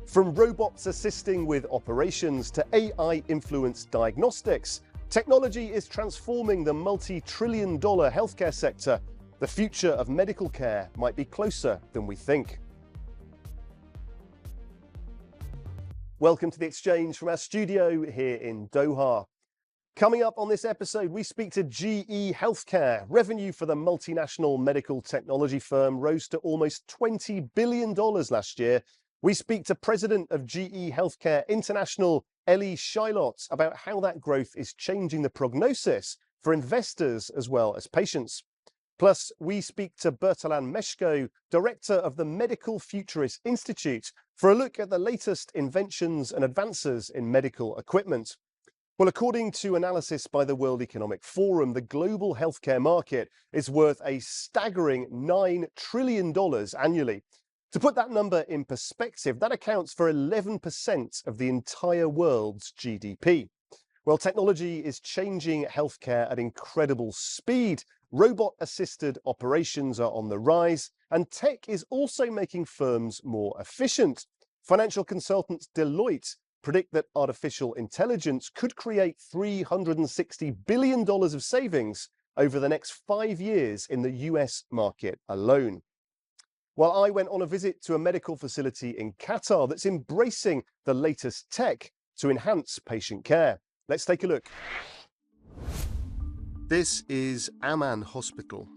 From robots assisting with operations to AI-influenced diagnostics, technology is transforming the multi-trillion-dollar healthcare sector. The future of medical care might be closer than we think. Welcome to The Exchange from our studio here in Doha. Coming up on this episode, we speak to GE Healthcare. Revenue for the multinational medical technology firm rose to almost $20 billion last year. We speak to President of GE Healthcare International, Eli Shilot, about how that growth is changing the prognosis for investors as well as patients. Plus, we speak to Bertalan Meshko, Director of the Medical Futurist Institute, for a look at the latest inventions and advances in medical equipment. Well, according to analysis by the World Economic Forum, the global healthcare market is worth a staggering $9 trillion annually. To put that number in perspective, that accounts for 11% of the entire world's GDP. Well, technology is changing healthcare at incredible speed. Robot-assisted operations are on the rise, and tech is also making firms more efficient. Financial consultants Deloitte predict that artificial intelligence could create $360 billion of savings over the next 5 years in the US market alone. Well, I went on a visit to a medical facility in Qatar that's embracing the latest tech to enhance patient care. Let's take a look. This is Amman Hospital.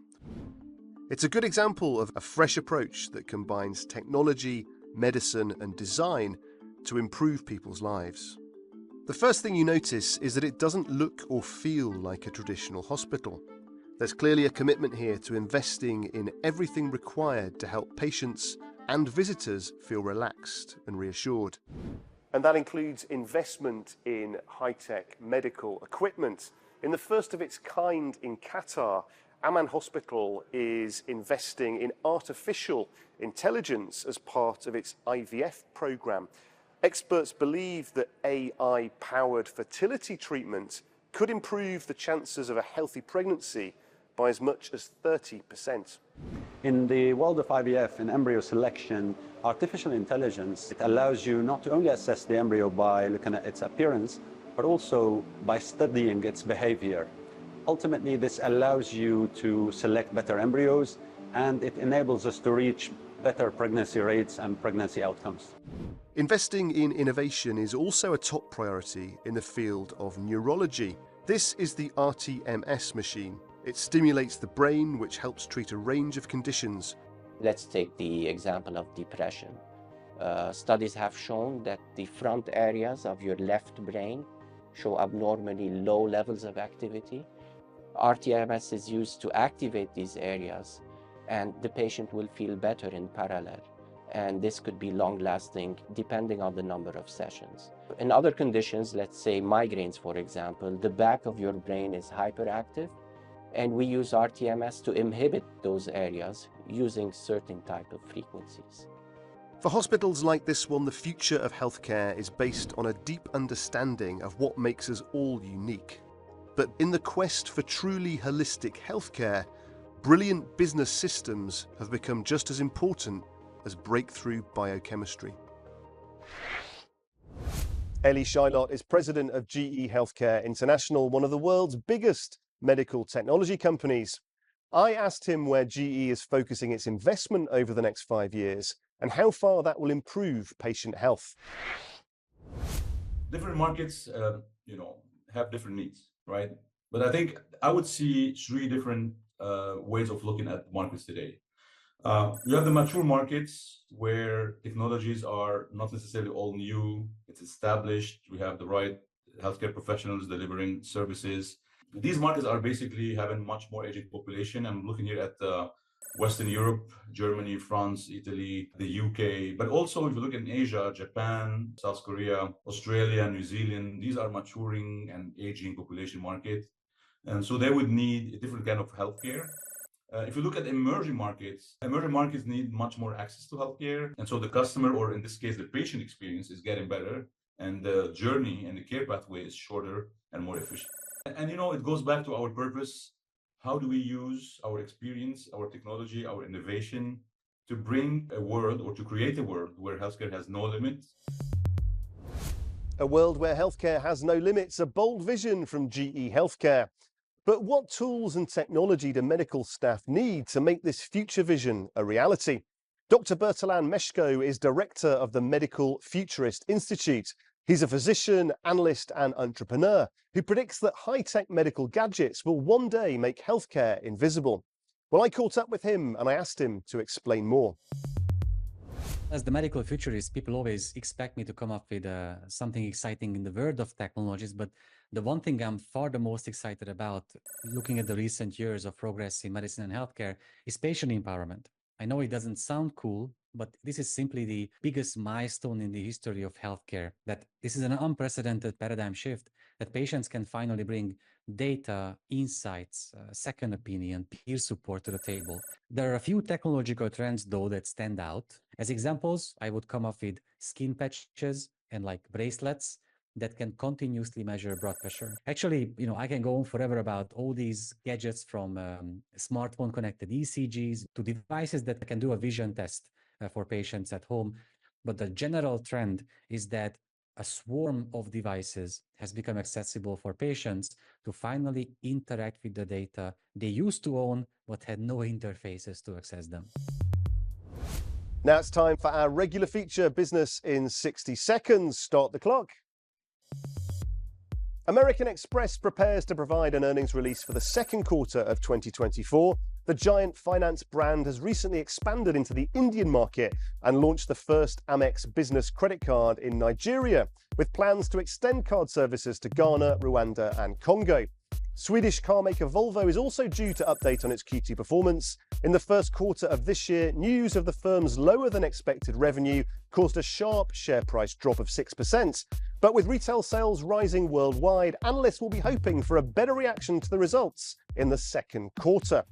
It's a good example of a fresh approach that combines technology, medicine, and design to improve people's lives. The first thing you notice is that it doesn't look or feel like a traditional hospital. There's clearly a commitment here to investing in everything required to help patients and visitors feel relaxed and reassured. And that includes investment in high-tech medical equipment. In the first of its kind in Qatar, Amman Hospital is investing in artificial intelligence as part of its IVF program. Experts believe that AI-powered fertility treatment could improve the chances of a healthy pregnancy by as much as 30%. In the world of IVF and embryo selection, artificial intelligence, it allows you not to only assess the embryo by looking at its appearance, but also by studying its behavior. Ultimately, this allows you to select better embryos, and it enables us to reach better pregnancy rates and pregnancy outcomes. Investing in innovation is also a top priority in the field of neurology. This is the RTMS machine. It stimulates the brain, which helps treat a range of conditions. Let's take the example of depression. Studies have shown that the front areas of your left brain show abnormally low levels of activity. RTMS is used to activate these areas, and the patient will feel better in parallel. And this could be long-lasting, depending on the number of sessions. In other conditions, let's say migraines, for example, the back of your brain is hyperactive, and we use RTMS to inhibit those areas using certain type of frequencies. For hospitals like this one, the future of healthcare is based on a deep understanding of what makes us all unique. But in the quest for truly holistic healthcare, brilliant business systems have become just as important as breakthrough biochemistry. Eli Shilot is president of GE Healthcare International, one of the world's biggest medical technology companies. I asked him where GE is focusing its investment over the next 5 years and how far that will improve patient health. Different markets, have different needs, right? But I think I would see 3 different ways of looking at markets today. You have the mature markets where technologies are not necessarily all new. It's established. We have the right healthcare professionals delivering services. These markets are basically having much more aging population. I'm looking here at Western Europe, Germany, France, Italy, the UK, but also if you look in Asia, Japan, South Korea, Australia, New Zealand, these are maturing and aging population markets. And so they would need a different kind of healthcare. If you look at emerging markets need much more access to healthcare. And so the customer, or in this case, the patient experience is getting better, and the journey and the care pathway is shorter and more efficient. And it goes back to our purpose. How do we use our experience, our technology, our innovation to bring a world or to create a world where healthcare has no limits. A world where healthcare has no limits, a bold vision from GE Healthcare. But what tools and technology do medical staff need to make this future vision a reality? Dr. Bertalan Meshko is director of the Medical Futurist Institute. He's a physician, analyst and entrepreneur who predicts that high-tech medical gadgets will one day make healthcare invisible. Well, I caught up with him and I asked him to explain more. As the medical futurist, people always expect me to come up with something exciting in the world of technologies, but the one thing I'm far the most excited about, looking at the recent years of progress in medicine and healthcare, is patient empowerment. I know it doesn't sound cool, but this is simply the biggest milestone in the history of healthcare, that this is an unprecedented paradigm shift, that patients can finally bring data, insights, second opinion, peer support to the table. There are a few technological trends, though, that stand out. As examples, I would come up with skin patches and like bracelets that can continuously measure blood pressure. Actually, I can go on forever about all these gadgets, from smartphone connected ECGs to devices that can do a vision test for patients at home. But the general trend is that a swarm of devices has become accessible for patients to finally interact with the data they used to own but had no interfaces to access them. Now it's time for our regular feature, Business in 60 Seconds. Start the clock. American Express prepares to provide an earnings release for the second quarter of 2024. The giant finance brand has recently expanded into the Indian market and launched the first Amex business credit card in Nigeria, with plans to extend card services to Ghana, Rwanda and Congo. Swedish carmaker Volvo is also due to update on its Q2 performance. In the first quarter of this year, news of the firm's lower than expected revenue caused a sharp share price drop of 6%. But with retail sales rising worldwide, analysts will be hoping for a better reaction to the results in the second quarter.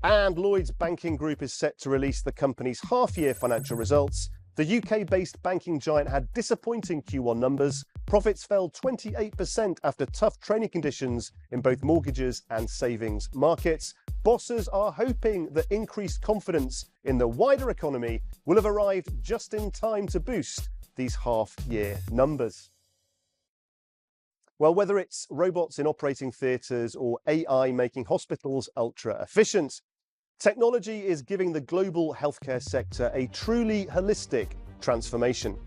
And Lloyds Banking Group is set to release the company's half-year financial results. The UK-based banking giant had disappointing Q1 numbers. Profits fell 28% after tough trading conditions in both mortgages and savings markets. Bosses are hoping that increased confidence in the wider economy will have arrived just in time to boost these half-year numbers. Well, whether it's robots in operating theatres or AI making hospitals ultra-efficient, technology is giving the global healthcare sector a truly holistic transformation.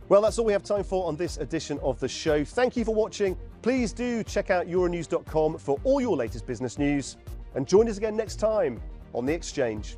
Well, that's all we have time for on this edition of the show. Thank you for watching. Please do check out euronews.com for all your latest business news and join us again next time on The Exchange.